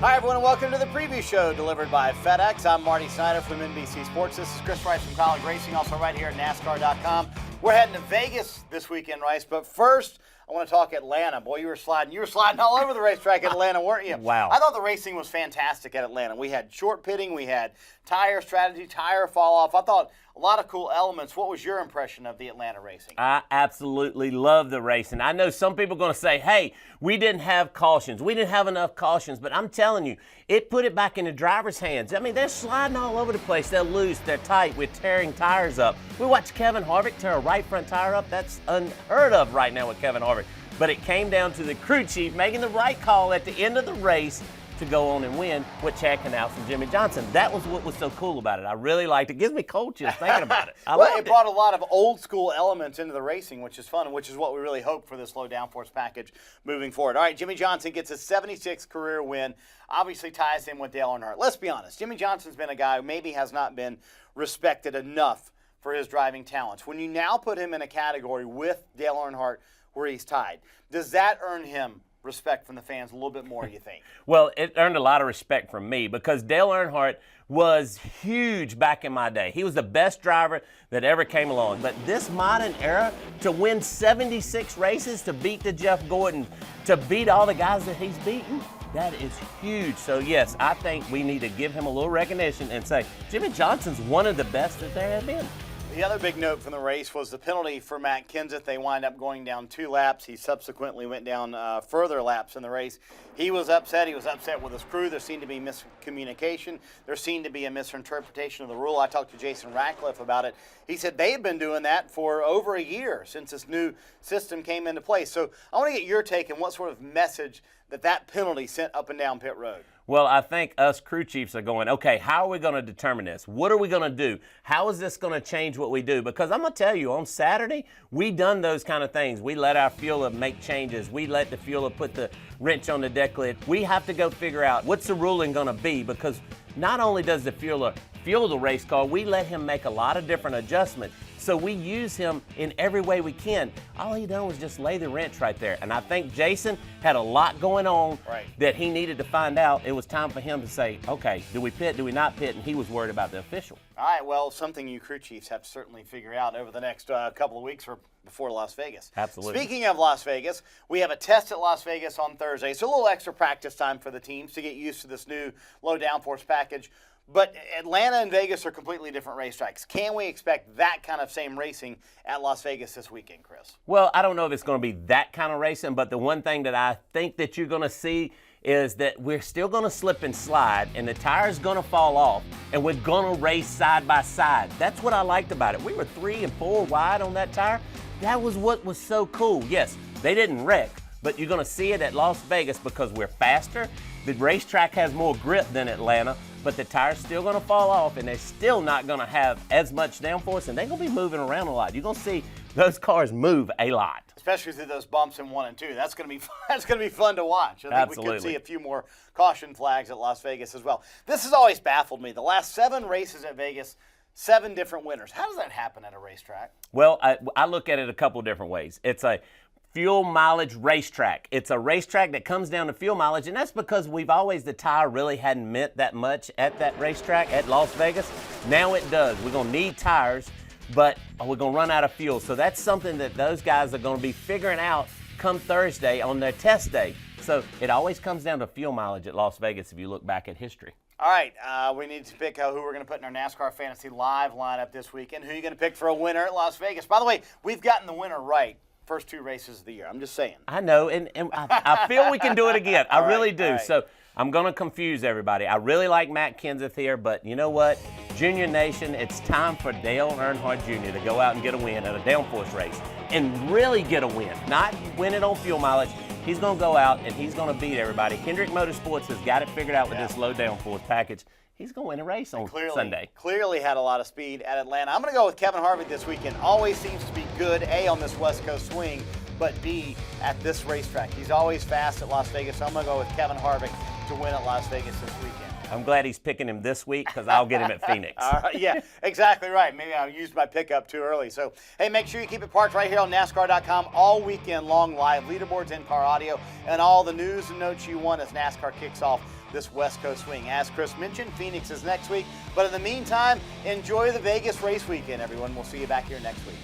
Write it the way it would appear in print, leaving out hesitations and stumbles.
Hi, everyone, and welcome to the preview show delivered by FedEx. I'm Marty Snider from NBC Sports. This is Chris Rice from College Racing, also right here at NASCAR.com. We're heading to Vegas this weekend, Rice, but first, I want to talk Atlanta. Boy, you were sliding all over the racetrack at Atlanta, weren't you? Wow. I thought the racing was fantastic at Atlanta. We had short pitting, we had tire strategy, tire fall off. I thought a lot of cool elements. What was your impression of the Atlanta racing? I absolutely love the racing. I know some people are going to say, hey, we didn't have cautions. We didn't have enough cautions. But I'm telling you, it put it back in the driver's hands. I mean, they're sliding all over the place. They're loose. They're tight. We're tearing tires up. We watched Kevin Harvick tear a right front tire up. That's unheard of right now with Kevin Harvick. But it came down to the crew chief making the right call at the end of the race to go on and win with Chad Knaus and Jimmy Johnson. That was what was so cool about it. I really liked it. It gives me cold chills thinking about it. It brought a lot of old school elements into the racing, which is fun, and which is what we really hope for this low downforce package moving forward. All right, Jimmy Johnson gets his 76th career win. Obviously ties in with Dale Earnhardt. Let's be honest. Jimmy Johnson's been a guy who maybe has not been respected enough for his driving talents. When you now put him in a category with Dale Earnhardt where he's tied, does that earn him respect from the fans a little bit more, you think? Well, it earned a lot of respect from me because Dale Earnhardt was huge back in my day. He was the best driver that ever came along. But this modern era, to win 76 races, to beat the Jeff Gordon, to beat all the guys that he's beaten, that is huge. So, yes, I think we need to give him a little recognition and say, Jimmy Johnson's one of the best that there have been. The other big note from the race was the penalty for Matt Kenseth. They wind up going down 2 laps. He subsequently went down further laps in the race. He was upset. He was upset with his crew. There seemed to be miscommunication. There seemed to be a misinterpretation of the rule. I talked to Jason Ratcliffe about it. He said they had been doing that for over a year since this new system came into place. So I want to get your take on what sort of message that penalty sent up and down pit road. Well, I think us crew chiefs are going, okay, how are we going to determine this? What are we going to do? How is this going to change what we do? Because I'm going to tell you, on Saturday, we done those kind of things. We let our fueler make changes. We let the fueler put the wrench on the deck lid. We have to go figure out what's the ruling going to be, because not only does the fueler fuel the race car, we let him make a lot of different adjustments. So we use him in every way we can. All he done was just lay the wrench right there. And I think Jason had a lot going on that he needed to find out. It was time for him to say, okay, do we pit, do we not pit? And he was worried about the official. All right, well, something you crew chiefs have to certainly figure out over the next couple of weeks or before Las Vegas. Absolutely. Speaking of Las Vegas, we have a test at Las Vegas on Thursday. So a little extra practice time for the teams to get used to this new low downforce package. But Atlanta and Vegas are completely different racetracks. Can we expect that kind of same racing at Las Vegas this weekend, Chris? Well, I don't know if it's going to be that kind of racing, but the one thing that I think that you're going to see is that we're still going to slip and slide, and the tire's going to fall off, and we're going to race side by side. That's what I liked about it. We were 3 and 4 wide on that tire. That was what was so cool. Yes, they didn't wreck, but you're going to see it at Las Vegas because we're faster. The racetrack has more grip than Atlanta, but the tire's still going to fall off, and they're still not going to have as much downforce, and they're going to be moving around a lot. You're going to see those cars move a lot. Especially through those bumps in 1 and 2. That's going to be fun to watch. I think Absolutely. We could see a few more caution flags at Las Vegas as well. This has always baffled me. The last 7 races at Vegas, 7 different winners. How does that happen at a racetrack? Well, I look at it a couple different ways. It's a fuel mileage racetrack. It's a racetrack that comes down to fuel mileage, and that's because the tire really hadn't meant that much at that racetrack at Las Vegas. Now it does. We're going to need tires, but we're going to run out of fuel. So that's something that those guys are going to be figuring out come Thursday on their test day. So it always comes down to fuel mileage at Las Vegas if you look back at history. All right, we need to pick who we're going to put in our NASCAR Fantasy Live lineup this weekend. Who are you going to pick for a winner at Las Vegas? By the way, we've gotten the winner right first 2 races of the year. I'm just saying. I know, and I feel we can do it again. I really do. Right. So I'm going to confuse everybody. I really like Matt Kenseth here, but you know what? Junior Nation, it's time for Dale Earnhardt Jr. to go out and get a win at a downforce race and really get a win, not win it on fuel mileage. He's going to go out and he's going to beat everybody. Hendrick Motorsports has got it figured out with this low downforce package. He's going to win a race on Sunday. Clearly had a lot of speed at Atlanta. I'm going to go with Kevin Harvick this weekend. Always seems to be good, A, on this West Coast swing, but B, at this racetrack. He's always fast at Las Vegas, so I'm going to go with Kevin Harvick to win at Las Vegas this weekend. I'm glad he's picking him this week because I'll get him at Phoenix. All right, yeah, exactly right. Maybe I used my pickup too early. So, hey, make sure you keep it parked right here on NASCAR.com all weekend long, live leaderboards, in-car audio, and all the news and notes you want as NASCAR kicks off this West Coast swing. As Chris mentioned, Phoenix is next week. But in the meantime, enjoy the Vegas race weekend, everyone. We'll see you back here next week.